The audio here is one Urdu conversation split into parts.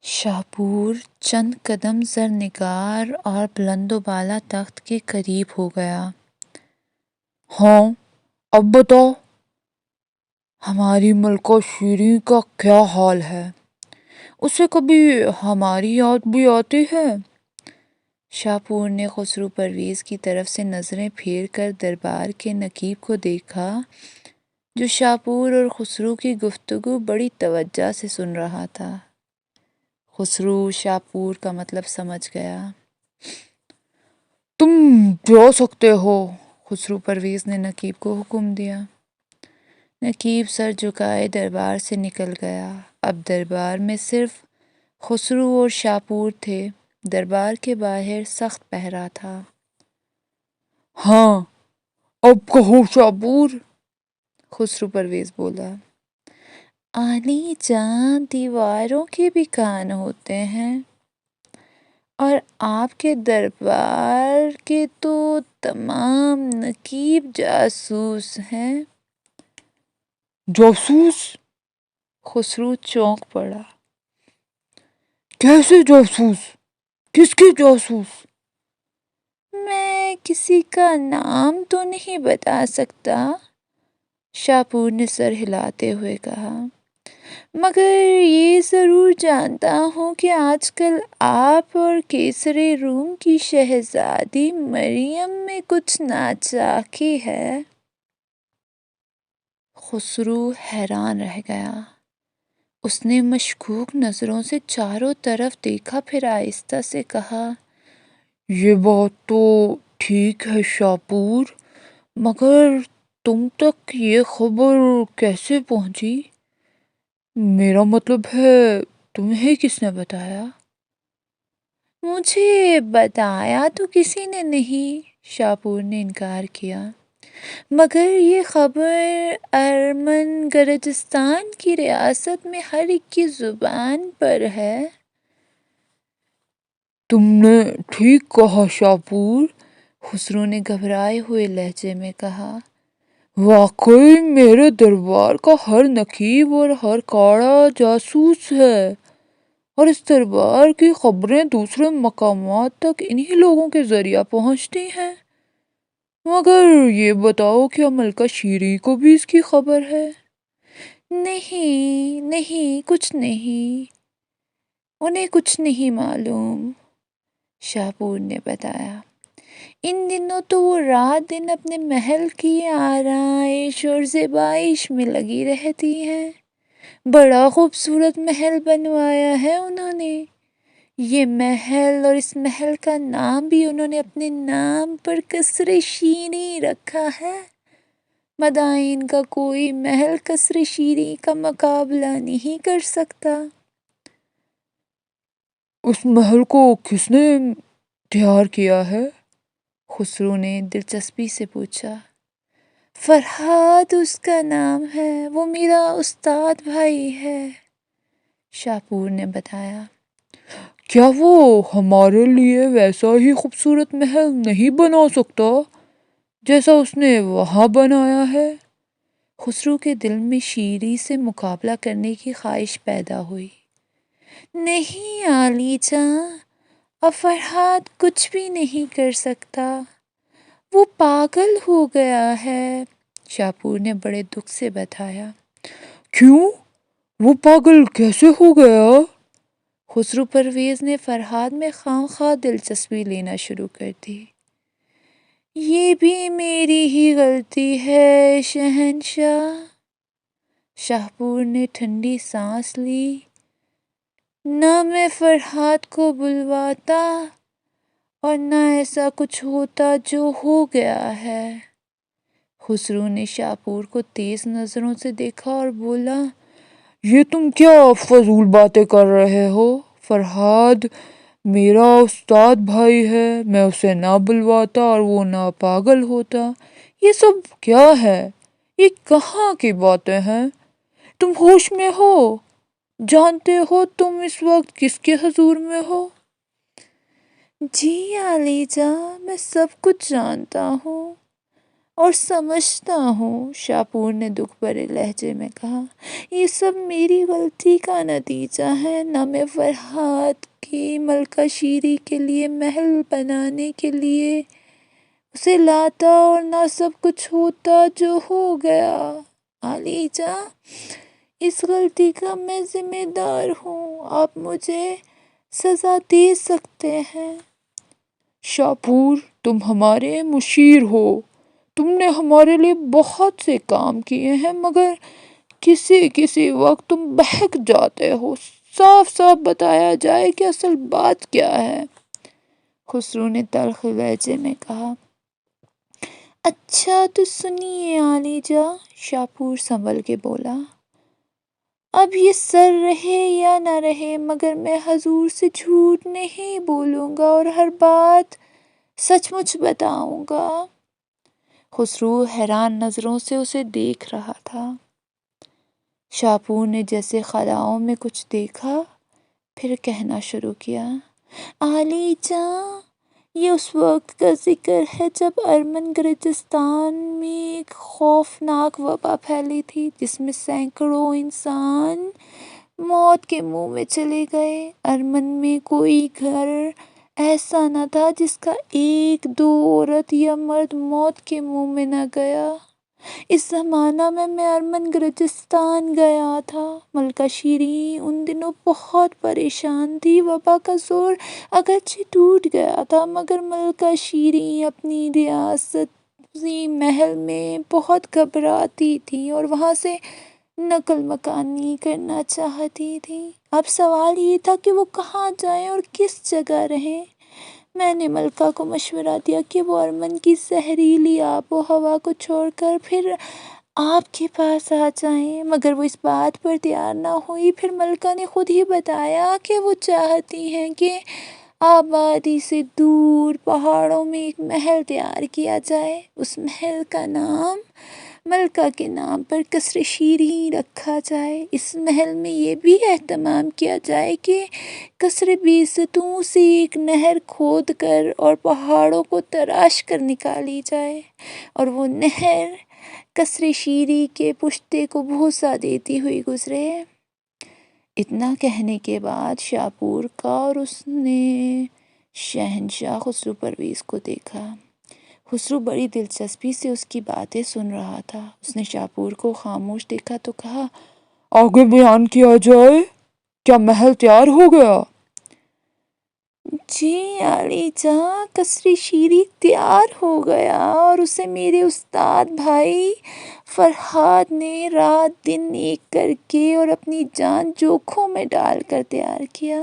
شاپور چند قدم زرنگار اور بلند و بالا تخت کے قریب ہو گیا۔ ہاں، اب بتاؤ، ہماری ملکہ شیریں کا کیا حال ہے؟ اسے کبھی ہماری یاد بھی آتی ہے؟ شاپور نے خسرو پرویز کی طرف سے نظریں پھیر کر دربار کے نقیب کو دیکھا، جو شاپور اور خسرو کی گفتگو بڑی توجہ سے سن رہا تھا۔ خسرو شاپور کا مطلب سمجھ گیا۔ تم جا سکتے ہو، خسرو پرویز نے نقیب کو حکم دیا۔ نقیب سر جھکائے دربار سے نکل گیا۔ اب دربار میں صرف خسرو اور شاپور تھے۔ دربار کے باہر سخت پہرا تھا۔ ہاں، اب کہو شاپور، خسرو پرویز بولا۔ عالی جان، دیواروں کے بھی کان ہوتے ہیں، اور آپ کے دربار کے تو تمام نقیب جاسوس ہیں۔ جاسوس؟ خسرو چونک پڑا۔ کیسے جاسوس؟ کس کے جاسوس؟ میں کسی کا نام تو نہیں بتا سکتا، شاپور نے سر ہلاتے ہوئے کہا، مگر یہ ضرور جانتا ہوں کہ آج کل آپ اور کیسر روم کی شہزادی مریم میں کچھ ناچاکی ہے۔ خسرو حیران رہ گیا۔ اس نے مشکوک نظروں سے چاروں طرف دیکھا، پھر آہستہ سے کہا، یہ بات تو ٹھیک ہے شاپور، مگر تم تک یہ خبر کیسے پہنچی؟ میرا مطلب ہے، تمہیں کس نے بتایا؟ مجھے بتایا تو کسی نے نہیں، شاپور نے انکار کیا، مگر یہ خبر ارمن گرجستان کی ریاست میں ہر ایک کی زبان پر ہے۔ تم نے ٹھیک کہا شاپور، خسرو نے گھبرائے ہوئے لہجے میں کہا۔ واقعی میرے دربار کا ہر نقیب اور ہر کاڑا جاسوس ہے، اور اس دربار کی خبریں دوسرے مقامات تک انہی لوگوں کے ذریعہ پہنچتی ہیں۔ مگر یہ بتاؤ، کیا ملکہ شیریں کو بھی اس کی خبر ہے؟ نہیں، کچھ نہیں، انہیں کچھ نہیں معلوم، شاپور نے بتایا۔ ان دنوں تو وہ رات دن اپنے محل کی آرائش اور زیبائش میں لگی رہتی ہیں۔ بڑا خوبصورت محل بنوایا ہے انہوں نے۔ یہ محل اور اس محل کا نام بھی انہوں نے اپنے نام پر قصر شیریں رکھا ہے۔ مدائن کا کوئی محل قصر شیریں کا مقابلہ نہیں کر سکتا۔ اس محل کو کس نے تیار کیا ہے؟ خسرو نے دلچسپی سے پوچھا۔ فرہاد اس کا نام ہے، وہ میرا استاد بھائی ہے، شاپور نے بتایا۔ کیا وہ ہمارے لیے ویسا ہی خوبصورت محل نہیں بنا سکتا جیسا اس نے وہاں بنایا ہے؟ خسرو کے دل میں شیریں سے مقابلہ کرنے کی خواہش پیدا ہوئی۔ نہیں عالی جان، اب فرہاد کچھ بھی نہیں کر سکتا، وہ پاگل ہو گیا ہے، شاپور نے بڑے دکھ سے بتایا۔ کیوں؟ وہ پاگل کیسے ہو گیا؟ خسرو پرویز نے فرہاد میں خواہ دلچسپی لینا شروع کر دی۔ یہ بھی میری ہی غلطی ہے شہنشاہ، شاپور نے ٹھنڈی سانس لی۔ نہ میں فرہاد کو بلواتا اور نہ ایسا کچھ ہوتا جو ہو گیا ہے۔ خسرو نے شاپور کو تیز نظروں سے دیکھا اور بولا، یہ تم کیا فضول باتیں کر رہے ہو؟ فرہاد میرا استاد بھائی ہے، میں اسے نہ بلواتا اور وہ نہ پاگل ہوتا، یہ سب کیا ہے؟ یہ کہاں کی باتیں ہیں؟ تم ہوش میں ہو؟ جانتے ہو تم اس وقت کس کے حضور میں ہو؟ جی عالی جان، میں سب کچھ جانتا ہوں، اور سمجھتا ہوں، شاپور نے دکھ بھرے لہجے میں کہا، یہ سب میری غلطی کا نتیجہ ہے۔ نہ میں فرحاد کی ملکہ شیری کے لیے محل بنانے کے لیے اسے لاتا اور نہ سب کچھ ہوتا جو ہو گیا۔ عالی جاں، اس غلطی کا میں ذمہ دار ہوں، آپ مجھے سزا دے سکتے ہیں۔ شاپور، تم ہمارے مشیر ہو، تم نے ہمارے لیے بہت سے کام کیے ہیں، مگر کسی وقت تم بہک جاتے ہو۔ صاف صاف بتایا جائے کہ اصل بات کیا ہے۔ خسرو نے تلخ لہجے میں کہا۔ اچھا تو سنیے عالی جاں، شاپور سنبھل کے بولا، اب یہ سر رہے یا نہ رہے مگر میں حضور سے جھوٹ نہیں بولوں گا اور ہر بات سچ مچ بتاؤں گا۔ خسرو حیران نظروں سے اسے دیکھ رہا تھا۔ شاپور نے جیسے خلاؤں میں کچھ دیکھا، پھر کہنا شروع کیا، عالی جاں، یہ اس وقت کا ذکر ہے جب ارمن گرجستان میں ایک خوفناک وبا پھیلی تھی جس میں سینکڑوں انسان موت کے منہ میں چلے گئے۔ ارمن میں کوئی گھر ایسا نہ تھا جس کا ایک دو عورت یا مرد موت کے منہ میں نہ گیا۔ اس زمانہ میں ارمن گرجستان گیا تھا۔ ملکہ شیریں ان دنوں بہت پریشان تھی۔ وبا کا زور اگرچہ ٹوٹ گیا تھا مگر ملکہ شیریں اپنی ریاستی محل میں بہت گھبراتی تھی اور وہاں سے نقل مکانی کرنا چاہتی تھی۔ اب سوال یہ تھا کہ وہ کہاں جائیں اور کس جگہ رہیں۔ میں نے ملکہ کو مشورہ دیا کہ وہ ارمن کی زہریلی آب و ہوا کو چھوڑ کر پھر آپ کے پاس آ جائیں، مگر وہ اس بات پر تیار نہ ہوئی۔ پھر ملکہ نے خود ہی بتایا کہ وہ چاہتی ہیں کہ آبادی سے دور پہاڑوں میں ایک محل تیار کیا جائے۔ اس محل کا نام ملکہ کے نام پر قصر شیریں رکھا جائے۔ اس محل میں یہ بھی اہتمام کیا جائے کہ قصر بیستوں سے ایک نہر کھود کر اور پہاڑوں کو تراش کر نکالی جائے اور وہ نہر قصر شیریں کے پشتے کو بھوسا دیتی ہوئی گزرے۔ اتنا کہنے کے بعد شاپور کا اور اس نے شہنشاہ خسرو پرویز کو دیکھا۔ خسرو بڑی دلچسپی سے اس کی باتیں سن رہا تھا۔ اس نے شاپور کو خاموش دیکھا تو کہا، آگے بیان کیا جائے، کیا محل تیار ہو گیا؟ جی عالی جاں، قصر شیریں تیار ہو گیا اور اسے میرے استاد بھائی فرحاد نے رات دن ایک کر کے اور اپنی جان جوکھوں میں ڈال کر تیار کیا۔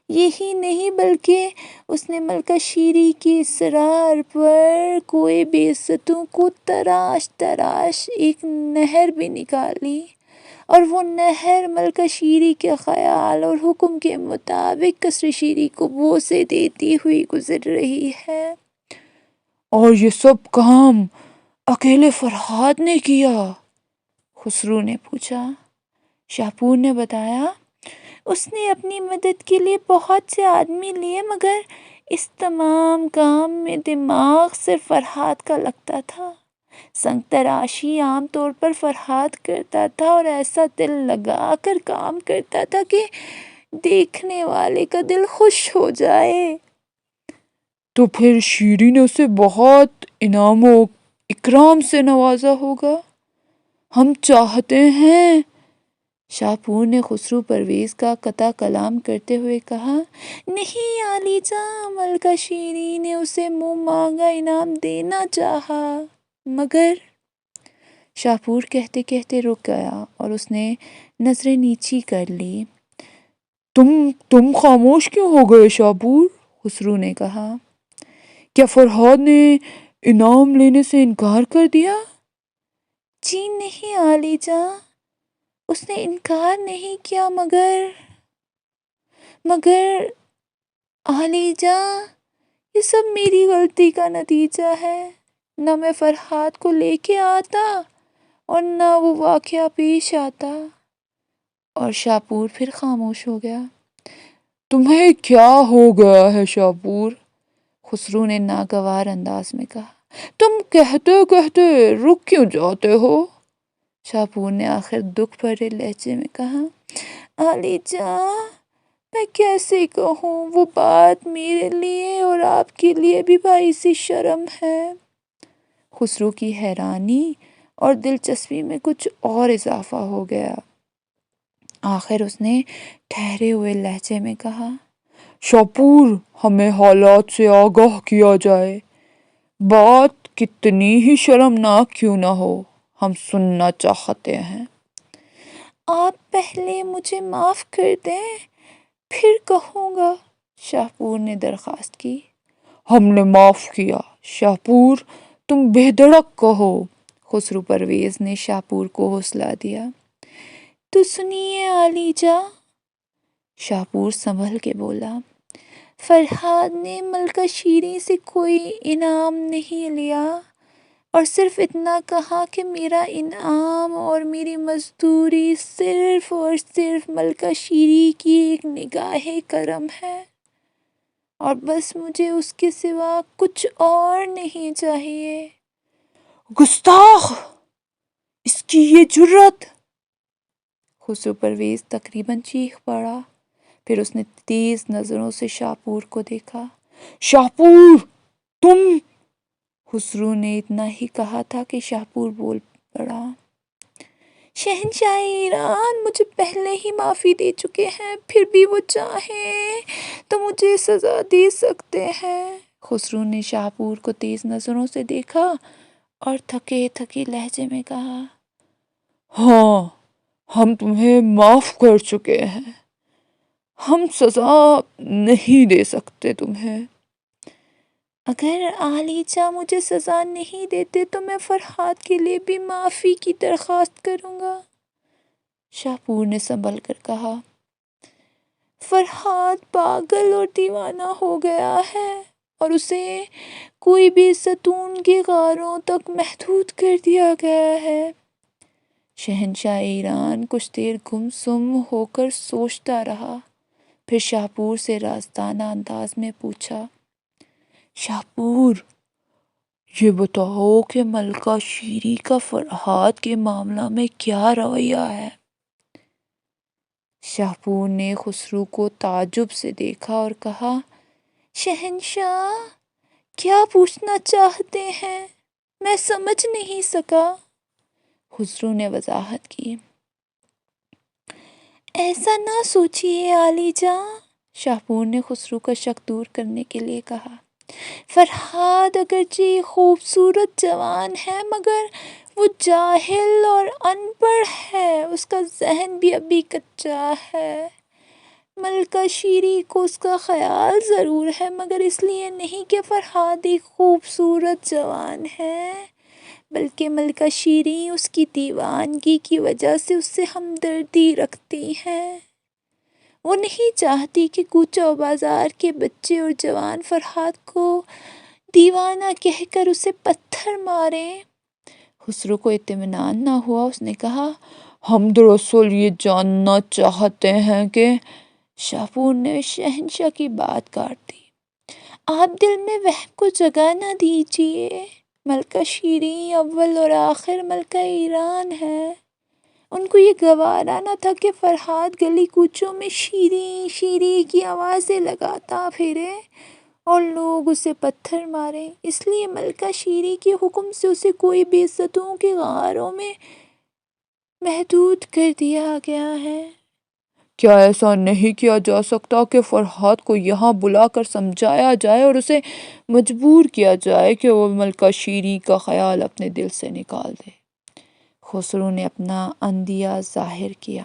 یہی نہیں بلکہ اس نے ملکہ شیریں کے اصرار پر کوئے بیستوں کو تراش ایک نہر بھی نکالی اور وہ نہر ملکہ شیریں کے خیال اور حکم کے مطابق قصر شیریں کو بوسے دیتی ہوئی گزر رہی ہے۔ اور یہ سب کام اکیلے فرحاد نے کیا؟ خسرو نے پوچھا۔ شاپور نے بتایا، اس نے اپنی مدد کے لیے بہت سے آدمی لیے مگر اس تمام کام میں دماغ صرف فرحاد کا لگتا تھا۔ سنگ تراشی عام طور پر فرحاد کرتا تھا اور ایسا دل لگا کر کام کرتا تھا کہ دیکھنے والے کا دل خوش ہو جائے۔ تو پھر شیریں نے اسے بہت انعام و اکرام سے نوازا ہوگا؟ ہم چاہتے ہیں، شاپور نے خسرو پرویز کا قطع کلام کرتے ہوئے کہا، نہیں عالی جاں، ملکہ شیریں نے اسے منہ مانگا انعام دینا چاہا مگر شاپور کہتے کہتے رک گیا اور اس نے نظریں نیچی کر لی۔ تم خاموش کیوں ہو گئے شاپور؟ خسرو نے کہا، کیا فرحاد نے انعام لینے سے انکار کر دیا؟ جی نہیں عالی جاں، اس نے انکار نہیں کیا مگر عالی جاں، یہ سب میری غلطی کا نتیجہ ہے۔ نہ میں فرحاد کو لے کے آتا اور نہ وہ واقعہ پیش آتا۔ اور شاپور پھر خاموش ہو گیا۔ تمہیں کیا ہو گیا ہے شاپور؟ خسرو نے ناگوار انداز میں کہا۔ تم کہتے کہتے رک کیوں جاتے ہو؟ شاپور نے آخر دکھ بھرے لہجے میں کہا، عالی جان میں کیسے کہوں، وہ بات میرے لیے اور آپ کے لیے بھی باعث شرم ہے۔ خسرو کی حیرانی اور دلچسپی میں کچھ اور اضافہ ہو گیا۔ آخر اس نے ٹھہرے ہوئے لہجے میں کہا، شاپور ہمیں حالات سے آگاہ کیا جائے، بات کتنی ہی شرمناک کیوں نہ ہو، ہم سننا چاہتے ہیں۔ آپ پہلے مجھے معاف کر دیں پھر کہوں گا، شاپور نے درخواست کی۔ ہم نے معاف کیا، شاپور تم بے دھڑک کہو، خسرو پرویز نے شاپور کو حوصلہ دیا۔ تو سنیے عالی جاں، شاپور سنبھل کے بولا، فرہاد نے ملکہ شیریں سے کوئی انعام نہیں لیا اور صرف اتنا کہا کہ میرا انعام اور میری مزدوری صرف اور صرف ملکہ شیریں کی ایک نگاہ کرم ہے، اور بس مجھے اس کے سوا کچھ اور نہیں چاہیے۔ گستاخ، اس کی یہ جرت! خسرو پرویز تقریباً چیخ پڑا، پھر اس نے تیز نظروں سے شاپور کو دیکھا۔ شاپور تم! خسرو نے اتنا ہی کہا تھا کہ شاپور بول پڑا، شہنشاہ ایران مجھے پہلے ہی معافی دے چکے ہیں، پھر بھی وہ چاہیں تو مجھے سزا دے سکتے ہیں۔ خسرو نے شاپور کو تیز نظروں سے دیکھا اور تھکے تھکے لہجے میں کہا، ہاں ہم تمہیں معاف کر چکے ہیں، ہم سزا نہیں دے سکتے تمہیں۔ اگر عالی جاں مجھے سزا نہیں دیتے تو میں فرہاد کے لیے بھی معافی کی درخواست کروں گا، شاپور نے سنبھل کر کہا۔ فرہاد پاگل اور دیوانہ ہو گیا ہے اور اسے کوئی بھی ستون کے غاروں تک محدود کر دیا گیا ہے۔ شہنشاہ ایران کچھ دیر گم سم ہو کر سوچتا رہا، پھر شاپور سے رازدانہ انداز میں پوچھا، شاپور یہ بتاؤ کہ ملکہ شیریں کا فرہاد کے معاملہ میں کیا رویہ ہے؟ شاپور نے خسرو کو تعجب سے دیکھا اور کہا، شہنشاہ کیا پوچھنا چاہتے ہیں؟ میں سمجھ نہیں سکا۔ خسرو نے وضاحت کی، ایسا نہ سوچیے عالی جاں، شاپور نے خسرو کا شک دور کرنے کے لیے کہا، فرہاد اگرچہ خوبصورت جوان ہے مگر وہ جاہل اور ان پڑھ ہے، اس کا ذہن بھی ابھی کچا ہے۔ ملکہ شیریں کو اس کا خیال ضرور ہے مگر اس لیے نہیں کہ فرہاد ایک خوبصورت جوان ہے، بلکہ ملکہ شیریں اس کی دیوانگی کی وجہ سے اس سے ہمدردی رکھتی ہیں۔ وہ نہیں چاہتی کہ کوچہ و بازار کے بچے اور جوان فرہاد کو دیوانہ کہہ کر اسے پتھر ماریں۔ خسرو کو اطمینان نہ ہوا، اس نے کہا، ہم دراصل یہ جاننا چاہتے ہیں کہ… شاپور نے شہنشاہ کی بات کاٹ دی، آپ دل میں وہم کو جگہ نہ دیجیے، ملکہ شیریں اول اور آخر ملکہ ایران ہے، ان کو یہ گوارا نہ تھا کہ فرہاد گلی کوچوں میں شیریں شیریں کی آوازیں لگاتا پھرے اور لوگ اسے پتھر ماریں، اس لیے ملکہ شیریں کے حکم سے اسے کوئی بے عزتوں کے غاروں میں محدود کر دیا گیا ہے۔ کیا ایسا نہیں کیا جا سکتا کہ فرہاد کو یہاں بلا کر سمجھایا جائے اور اسے مجبور کیا جائے کہ وہ ملکہ شیریں کا خیال اپنے دل سے نکال دے؟ خسرو نے اپنا اندیہ ظاہر کیا۔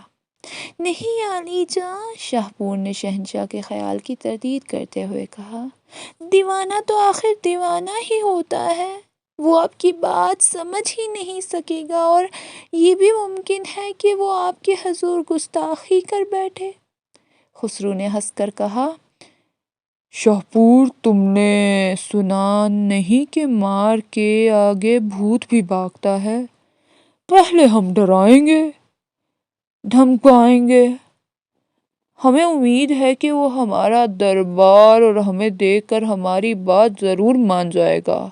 نہیں عالی جاں، شاپور نے شہنشاہ کے خیال کی تردید کرتے ہوئے کہا، دیوانہ تو آخر دیوانہ ہی ہوتا ہے، وہ آپ کی بات سمجھ ہی نہیں سکے گا اور یہ بھی ممکن ہے کہ وہ آپ کے حضور گستاخی کر بیٹھے۔ خسرو نے ہنس کر کہا، شاپور تم نے سنا نہیں کہ مار کے آگے بھوت بھی بھاگتا ہے؟ پہلے ہم ڈرائیں گے، دھمکائیں گے، ہمیں امید ہے کہ وہ ہمارا دربار اور ہمیں دیکھ کر ہماری بات ضرور مان جائے گا،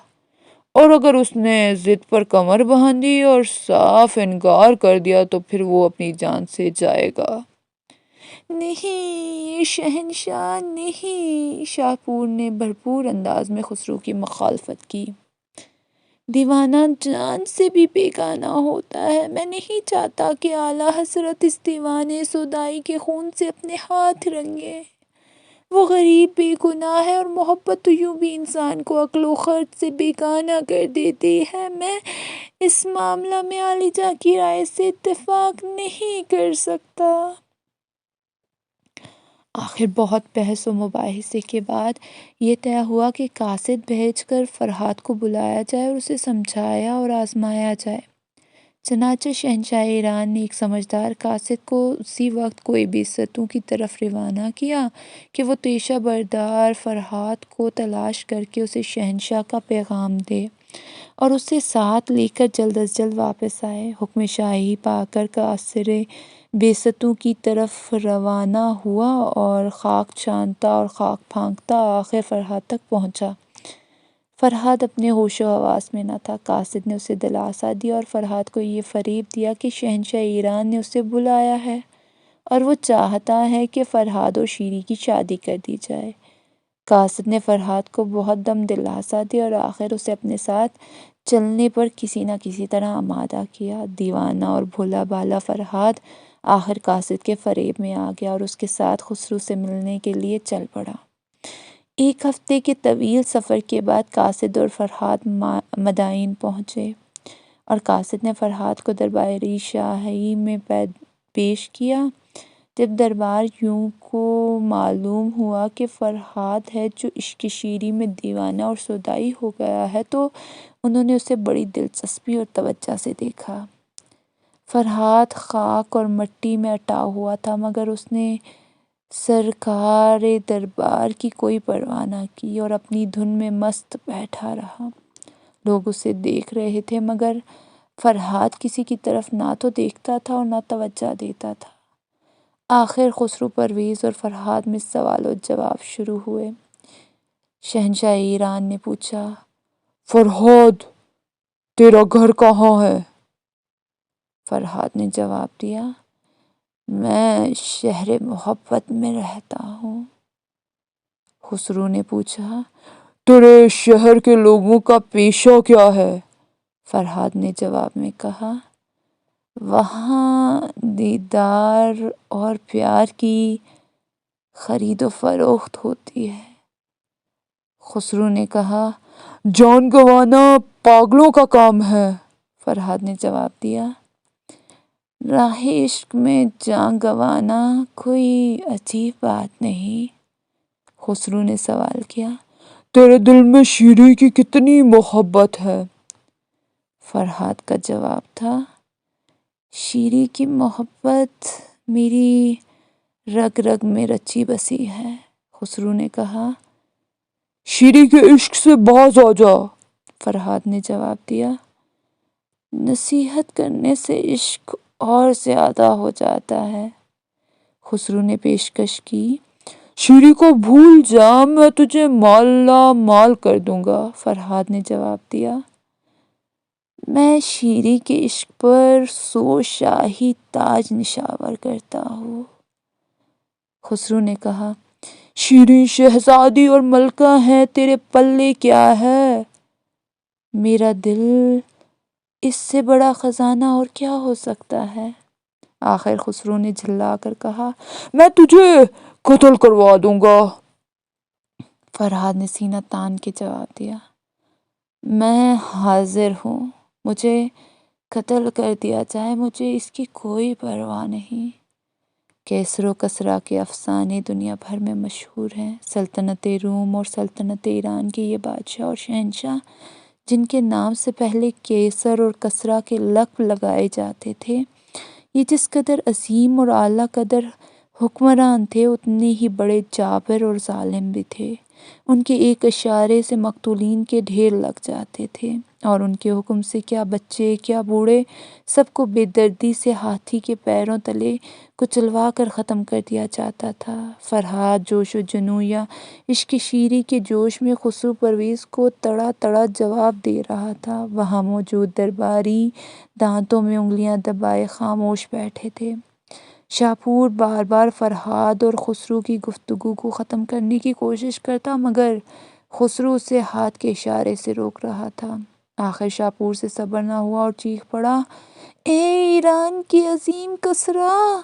اور اگر اس نے ضد پر کمر باندھی اور صاف انکار کر دیا تو پھر وہ اپنی جان سے جائے گا۔ نہیں شہنشاہ نہیں، شاپور نے بھرپور انداز میں خسرو کی مخالفت کی۔ دیوانہ جان سے بھی بیگانہ ہوتا ہے، میں نہیں چاہتا کہ اعلیٰ حضرت اس دیوانے سودائی کے خون سے اپنے ہاتھ رنگے۔ وہ غریب بے گناہ ہے اور محبت تو یوں بھی انسان کو عقل و خرد سے بیگانہ کر دیتی ہے۔ میں اس معاملہ میں عالیجاں کی رائے سے اتفاق نہیں کر سکتا۔ آخر بہت بحث و مباحثے کے بعد یہ طے ہوا کہ قاصد بھیج کر فرہاد کو بلایا جائے اور اسے سمجھایا اور آزمایا جائے۔ چنانچہ شہنشاہ ایران نے ایک سمجھدار قاصد کو اسی وقت کوئی بیستوں کی طرف روانہ کیا کہ وہ تیشہ بردار فرہاد کو تلاش کر کے اسے شہنشاہ کا پیغام دے اور اسے ساتھ لے کر جلد از جلد واپس آئے۔ حکم شاہی پا کر قاصد بیستوں کی طرف روانہ ہوا اور خاک چھانتا اور خاک پھانکتا آخر فرہاد تک پہنچا۔ فرہاد اپنے ہوش و حواس میں نہ تھا۔ قاصد نے اسے دلاسا دیا اور فرہاد کو یہ فریب دیا کہ شہنشاہ ایران نے اسے بلایا ہے اور وہ چاہتا ہے کہ فرہاد اور شیری کی شادی کر دی جائے۔ قاصد نے فرہاد کو بہت دم دلاسا دیا اور آخر اسے اپنے ساتھ چلنے پر کسی نہ کسی طرح آمادہ کیا۔ دیوانہ اور بھولا بالا فرہاد آخر قاصد کے فریب میں آ گیا اور اس کے ساتھ خسرو سے ملنے کے لیے چل پڑا۔ ایک ہفتے کے طویل سفر کے بعد قاصد اور فرہاد مدائن پہنچے اور قاصد نے فرہاد کو درباری شاہی میں پیش کیا۔ جب دربار یوں کو معلوم ہوا کہ فرہاد ہے جو عشق شیری میں دیوانہ اور سودائی ہو گیا ہے تو انہوں نے اسے بڑی دلچسپی اور توجہ سے دیکھا۔ فرہاد خاک اور مٹی میں اٹا ہوا تھا مگر اس نے سرکار دربار کی کوئی پرواہ نہ کی اور اپنی دھن میں مست بیٹھا رہا۔ لوگ اسے دیکھ رہے تھے مگر فرہاد کسی کی طرف نہ تو دیکھتا تھا اور نہ توجہ دیتا تھا۔ آخر خسرو پرویز اور فرہاد میں سوال و جواب شروع ہوئے۔ شہنشاہ ایران نے پوچھا، فرہاد تیرا گھر کہاں ہے؟ فرہاد نے جواب دیا، میں شہر محبت میں رہتا ہوں۔ خسرو نے پوچھا، تیرے شہر کے لوگوں کا پیشہ کیا ہے؟ فرہاد نے جواب میں کہا، وہاں دیدار اور پیار کی خرید و فروخت ہوتی ہے۔ خسرو نے کہا، جان گنوانا پاگلوں کا کام ہے۔ فرہاد نے جواب دیا، راہ عشق میں جان گنوانا کوئی عجیب بات نہیں۔ خسرو نے سوال کیا، تیرے دل میں شیری کی کتنی محبت ہے؟ فرہاد کا جواب تھا، شیری کی محبت میری رگ رگ میں رچی بسی ہے۔ خسرو نے کہا، شیری کے عشق سے باز آ جا۔ فرہاد نے جواب دیا، نصیحت کرنے سے عشق اور زیادہ ہو جاتا ہے۔ خسرو نے پیشکش کی، شیری کو بھول جا، میں تجھے مالا مال کر دوں گا۔ فرہاد نے جواب دیا، میں شیری کے عشق پر 100 شاہی تاج نشاور کرتا ہوں۔ خسرو نے کہا، شیریں شہزادی اور ملکہ ہیں، تیرے پلے کیا ہے؟ میرا دل، اس سے بڑا خزانہ اور کیا ہو سکتا ہے؟ آخر خسرو نے جھلا کر کہا، میں تجھے قتل کروا دوں گا۔ فرہاد نے سینہ تان کے جواب دیا، میں حاضر ہوں، مجھے قتل کر دیا جائے، مجھے اس کی کوئی پرواہ نہیں۔ کیسر و کسریٰ کے افسانے دنیا بھر میں مشہور ہیں۔ سلطنت روم اور سلطنت ایران کے یہ بادشاہ اور شہنشاہ جن کے نام سے پہلے کیسر اور کسریٰ کے لقب لگائے جاتے تھے، یہ جس قدر عظیم اور اعلیٰ قدر حکمران تھے اتنے ہی بڑے جابر اور ظالم بھی تھے۔ ان کے ایک اشارے سے مقتولین کے ڈھیر لگ جاتے تھے۔ اور ان کے حکم سے کیا بچے کیا بوڑھے سب کو بے دردی سے ہاتھی کے پیروں تلے کچلوا کر ختم کر دیا جاتا تھا۔ فرہاد جوش و جنوں یا عشق شیری کے جوش میں خسرو پرویز کو تڑا تڑا جواب دے رہا تھا۔ وہاں موجود درباری دانتوں میں انگلیاں دبائے خاموش بیٹھے تھے۔ شاپور بار بار فرہاد اور خسرو کی گفتگو کو ختم کرنے کی کوشش کرتا مگر خسرو اسے ہاتھ کے اشارے سے روک رہا تھا۔ آخر شاپور سے صبر نہ ہوا اور چیخ پڑا، اے ایران کی عظیم کسریٰ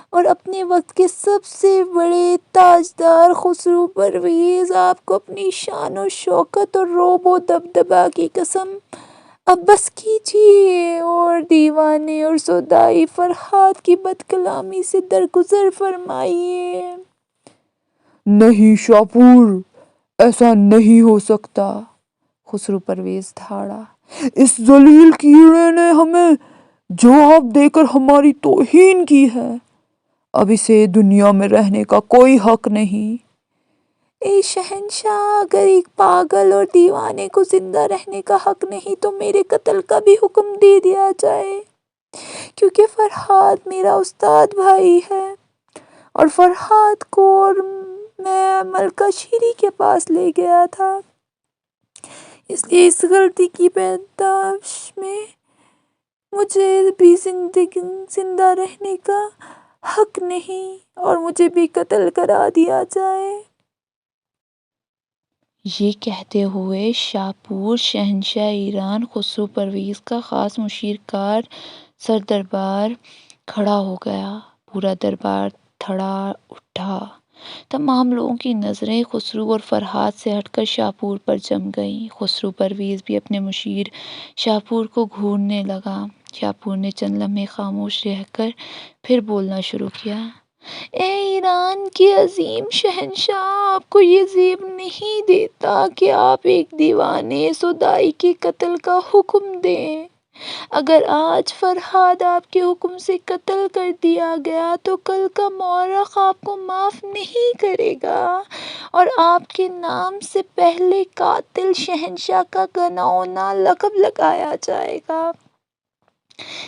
اور اپنے وقت کے سب سے بڑے تاجدار خسرو پرویز، آپ کو اپنی شان و شوکت اور رعب و دبدبا کی قسم اب بس کیجیے اور دیوانے اور سودائی فرہاد کی بد کلامی سے درگزر فرمائیے۔ نہیں شاپور، ایسا نہیں ہو سکتا، خسرو پرویز دھاڑا۔ اس ذلیل کیڑے نے ہمیں جواب دے کر ہماری توہین کی ہے، اب اسے دنیا میں رہنے کا کوئی حق نہیں۔ اے شہنشاہ، اگر ایک پاگل اور دیوانے کو زندہ رہنے کا حق نہیں تو میرے قتل کا بھی حکم دے دیا جائے، کیونکہ فرہاد میرا استاد بھائی ہے اور فرہاد کو اور میں ملکہ شیری کے پاس لے گیا تھا، اس لیے اس غلطی کی پاداش میں مجھے بھی زندہ رہنے کا حق نہیں اور مجھے بھی قتل کرا دیا جائے۔ یہ کہتے ہوئے شاپور شہنشاہ ایران خسرو پرویز کا خاص مشیر کار سردربار کھڑا ہو گیا۔ پورا دربار تھڑا اٹھا۔ تمام لوگوں کی نظریں خسرو اور فرہاد سے ہٹ کر شاپور پر جم گئیں۔ خسرو پرویز بھی اپنے مشیر شاپور کو گھورنے لگا۔ شاپور نے چند لمحے خاموش رہ کر پھر بولنا شروع کیا، اے ایران کے عظیم شہنشاہ، آپ کو یہ زیب نہیں دیتا کہ آپ ایک دیوانے سودائی کے قتل کا حکم دیں۔ اگر آج فرہاد آپ کے حکم سے قتل کر دیا گیا تو کل کا مورخ آپ کو معاف نہیں کرے گا اور آپ کے نام سے پہلے قاتل شہنشاہ کا گھناؤنا لقب لگایا جائے گا۔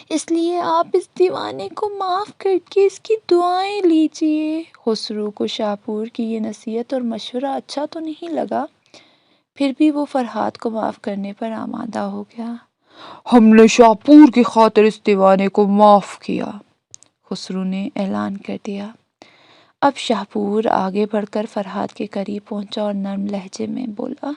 اس لیے آپ اس دیوانے کو معاف کر کے اس کی دعائیں لیجیے۔ خسرو کو شاپور کی یہ نصیحت اور مشورہ اچھا تو نہیں لگا، پھر بھی وہ فرہاد کو معاف کرنے پر آمادہ ہو گیا۔ ہم نے شاپور کی خاطر اس دیوانے کو معاف کیا، خسرو نے اعلان کر دیا۔ اب شاپور آگے بڑھ کر فرہاد کے قریب پہنچا اور نرم لہجے میں بولا،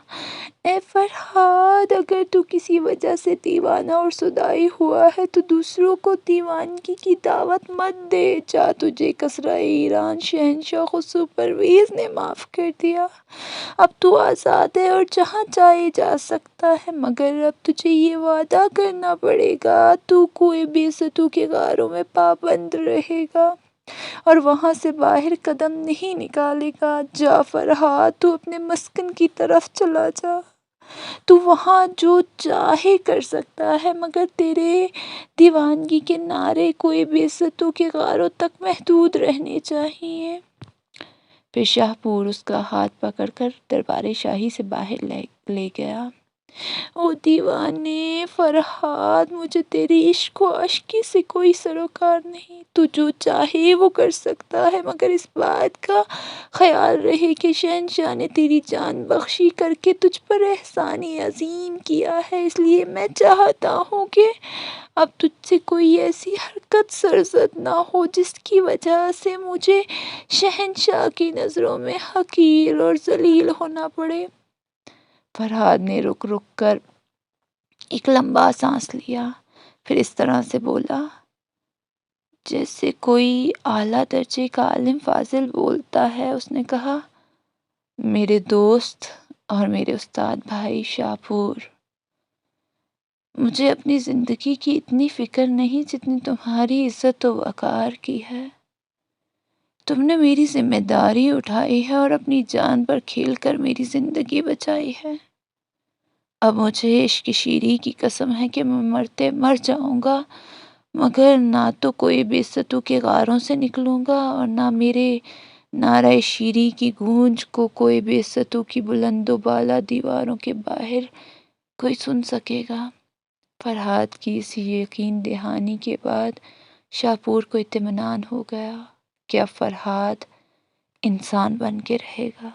اے فرہاد، اگر تو کسی وجہ سے دیوانہ اور سودائی ہوا ہے تو دوسروں کو دیوانگی کی دعوت مت دے۔ جا تجھے کسریٰ ایران شہنشاہ خسرو پرویز نے معاف کر دیا، اب تو آزاد ہے اور جہاں چاہے جا سکتا ہے، مگر اب تجھے یہ وعدہ کرنا پڑے گا تو کوئی بے ستوں کے غاروں میں پابند رہے گا اور وہاں سے باہر قدم نہیں نکالے گا۔ جا فرہاد، تو اپنے مسکن کی طرف چلا جا، تو وہاں جو چاہے کر سکتا ہے، مگر تیرے دیوانگی کے نعرے کوئی بے ستوں کے غاروں تک محدود رہنے چاہیے۔ پھر شاپور اس کا ہاتھ پکڑ کر دربار شاہی سے باہر لے گیا۔ او دیوانے فرہاد، مجھے تیری عشق و عشقی سے کوئی سروکار نہیں، تو جو چاہے وہ کر سکتا ہے، مگر اس بات کا خیال رہے کہ شہنشاہ نے تیری جان بخشی کر کے تجھ پر احسان عظیم کیا ہے، اس لیے میں چاہتا ہوں کہ اب تجھ سے کوئی ایسی حرکت سرزد نہ ہو جس کی وجہ سے مجھے شہنشاہ کی نظروں میں حقیر اور ذلیل ہونا پڑے۔ فرہاد نے رک رک کر ایک لمبا سانس لیا، پھر اس طرح سے بولا جیسے کوئی اعلیٰ درجے کا عالم فاضل بولتا ہے۔ اس نے کہا، میرے دوست اور میرے استاد بھائی شاپور، مجھے اپنی زندگی کی اتنی فکر نہیں جتنی تمہاری عزت و وقار کی ہے۔ تم نے میری ذمہ داری اٹھائی ہے اور اپنی جان پر کھیل کر میری زندگی بچائی ہے۔ اب مجھے عشق شیری کی قسم ہے کہ میں مرتے مر جاؤں گا، مگر نہ تو کوئی بے ستوں کے غاروں سے نکلوں گا اور نہ میرے نعرہ شیری کی گونج کو کوئی بے ستوں کی بلند و بالا دیواروں کے باہر کوئی سن سکے گا؟ فرحاد کی اسی یقین دہانی کے بعد شاپور کو اطمینان ہو گیا کہ اب فرحاد انسان بن کے رہے گا۔